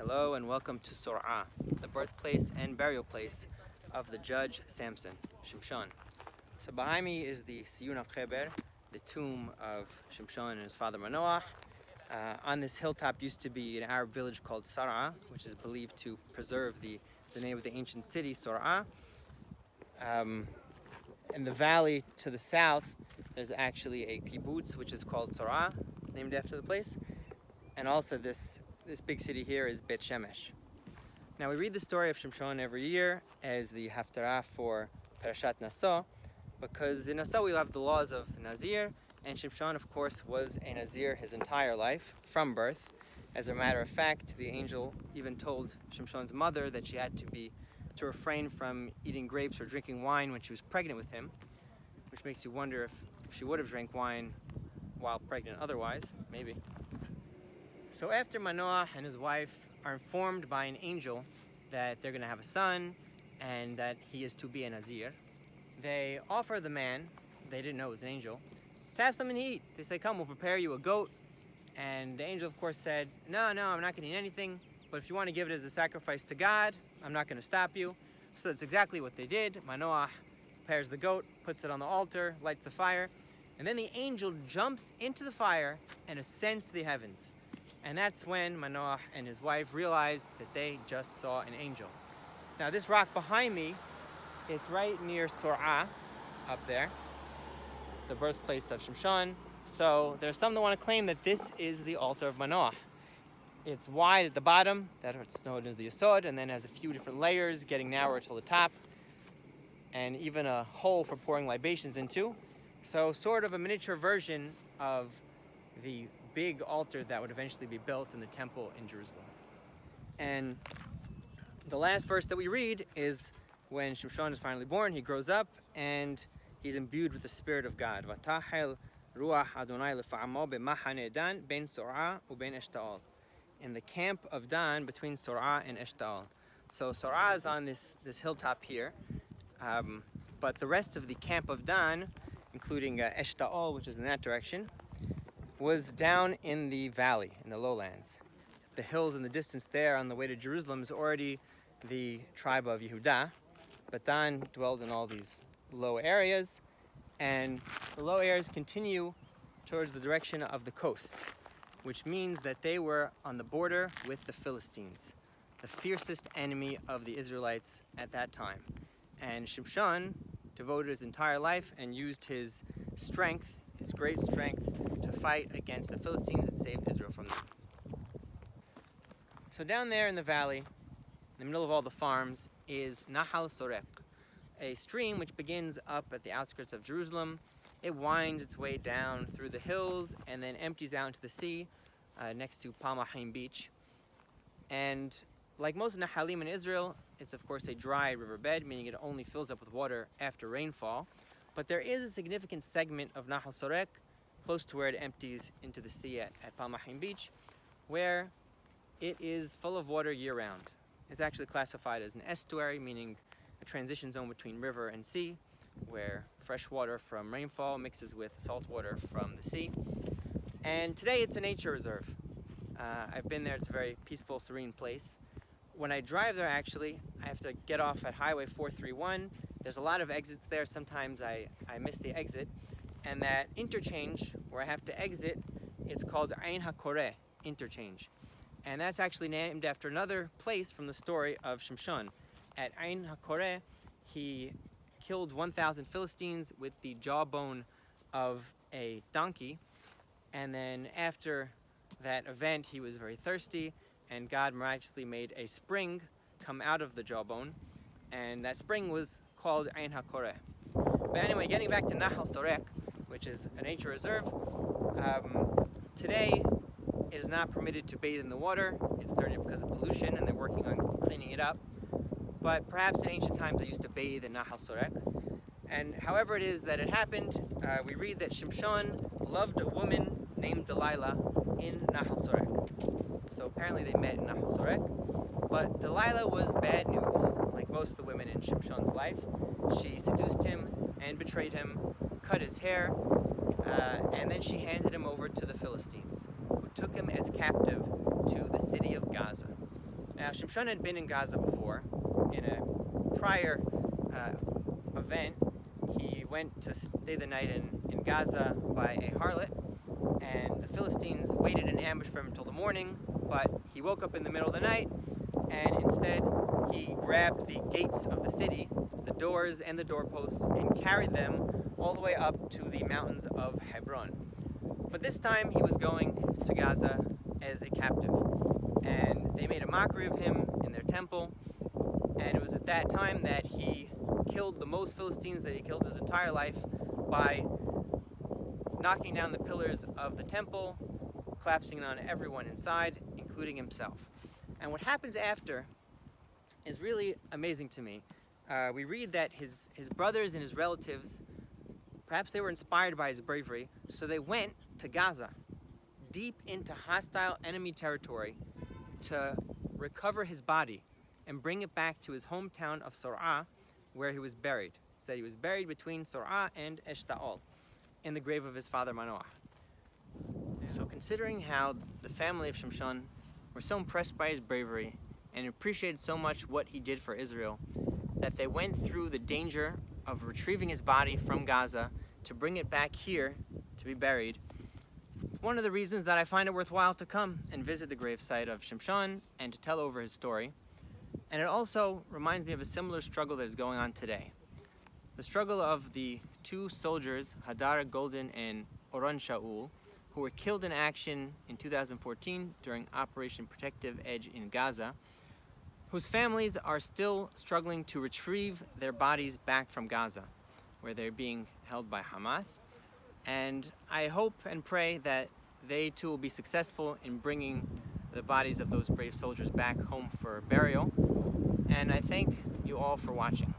Hello and welcome to Zor'ah, the birthplace and burial place of the judge Samson, Shimshon. So behind me is the Siyun HaKheber, the tomb of Shimshon and his father Manoas. On this hilltop used to be an Arab village called Zor'ah, which is believed to preserve the name of the ancient city, Zor'ah. In the valley to the south, there's actually a kibbutz, which is called Zor'ah, named after the place. And also this big city here is Bet Shemesh. Now we read the story of Shimshon every year as the Haftarah for Parashat Naso, because in Naso we have the laws of Nazir, and Shimshon of course was a Nazir his entire life, from birth. As a matter of fact, the angel even told Shimshon's mother that she had to refrain from eating grapes or drinking wine when she was pregnant with him, which makes you wonder if she would have drank wine while pregnant otherwise, maybe. So after Manoah and his wife are informed by an angel that they're going to have a son and that he is to be a Nazir, they offer the man, they didn't know it was an angel, to have something to eat. They say, come, we'll prepare you a goat. And the angel of course said, no, I'm not going to eat anything, but if you want to give it as a sacrifice to God, I'm not going to stop you. So that's exactly what they did. Manoah prepares the goat, puts it on the altar, lights the fire, and then the angel jumps into the fire and ascends to the heavens. And that's when Manoah and his wife realized that they just saw an angel. Now this rock behind me, it's right near Zor'ah, up there, the birthplace of Shimshon. So there's some that want to claim that this is the altar of Manoah. It's wide at the bottom, that's known as the Yesod, and then has a few different layers getting narrower till the top, and even a hole for pouring libations into. So sort of a miniature version of the big altar that would eventually be built in the temple in Jerusalem. And the last verse that we read is when Shimshon is finally born, he grows up and he's imbued with the Spirit of God. Vatahel ruach Adonai lefa'amo b'machane Dan ben Zor'ah u'ben Eshtaol. In the camp of Dan between Zor'ah and Eshtaol. So Zor'ah is on this hilltop here, but the rest of the camp of Dan, including Eshtaol, which is in that direction, was down in the valley, in the lowlands. The hills in the distance there on the way to Jerusalem is already the tribe of Yehudah, but Dan dwelled in all these low areas, and the low areas continue towards the direction of the coast, which means that they were on the border with the Philistines, the fiercest enemy of the Israelites at that time. And Shimshon devoted his entire life and used his strength, his great strength, to fight against the Philistines and save Israel from them. So down there in the valley, in the middle of all the farms, is Nahal Sorek, a stream which begins up at the outskirts of Jerusalem. It winds its way down through the hills and then empties out into the sea next to Palmahim Beach. And like most Nahalim in Israel, it's of course a dry riverbed, meaning it only fills up with water after rainfall. But there is a significant segment of Nahal Sorek close to where it empties into the sea at Palmahim Beach, where it is full of water year-round. It's actually classified as an estuary, meaning a transition zone between river and sea, where fresh water from rainfall mixes with salt water from the sea. And today it's a nature reserve. I've been there, it's a very peaceful, serene place. When I drive there actually, I have to get off at Highway 431. There's a lot of exits there, sometimes I miss the exit. And that interchange where I have to exit, it's called Ein HaKoreh interchange. And that's actually named after another place from the story of Shimshon. At Ein HaKoreh, he killed 1,000 Philistines with the jawbone of a donkey. And then after that event, he was very thirsty, and God miraculously made a spring come out of the jawbone. And that spring was called Ein HaKoreh. But anyway, getting back to Nahal Sorek, which is a nature reserve, today it is not permitted to bathe in the water. It's dirty because of pollution, and they're working on cleaning it up. But perhaps in ancient times they used to bathe in Nahal Sorek. And however it is that it happened, we read that Shimshon loved a woman named Delilah in Nahal Sorek. So apparently they met in Nahal Sorek. But Delilah was bad news, like most of the women in Shimshon's life. She seduced him and betrayed him, cut his hair, and then she handed him over to the Philistines, who took him as captive to the city of Gaza. Now, Samson had been in Gaza before. In a prior event, he went to stay the night in Gaza by a harlot, and the Philistines waited in ambush for him until the morning, but he woke up in the middle of the night, and instead he grabbed the gates of the city, the doors and the doorposts, and carried them all the way up to the mountains of Hebron. But this time he was going to Gaza as a captive, and they made a mockery of him in their temple, and it was at that time that he killed the most Philistines that he killed his entire life by knocking down the pillars of the temple, collapsing on everyone inside, including himself. And what happens after is really amazing to me. We read that his brothers and his relatives, perhaps they were inspired by his bravery, so they went to Gaza, deep into hostile enemy territory, to recover his body and bring it back to his hometown of Zor'ah, where he was buried. It said he was buried between Zor'ah and Eshtaol, in the grave of his father Manoah. So considering how the family of Samson were so impressed by his bravery and appreciated so much what he did for Israel, that they went through the danger of retrieving his body from Gaza to bring it back here to be buried, it's one of the reasons that I find it worthwhile to come and visit the gravesite of Samson and to tell over his story. And it also reminds me of a similar struggle that is going on today. The struggle of the two soldiers, Hadar Golden and Oron Shaul, who were killed in action in 2014 during Operation Protective Edge in Gaza, whose families are still struggling to retrieve their bodies back from Gaza, where they're being held by Hamas. And I hope and pray that they too will be successful in bringing the bodies of those brave soldiers back home for burial. And I thank you all for watching.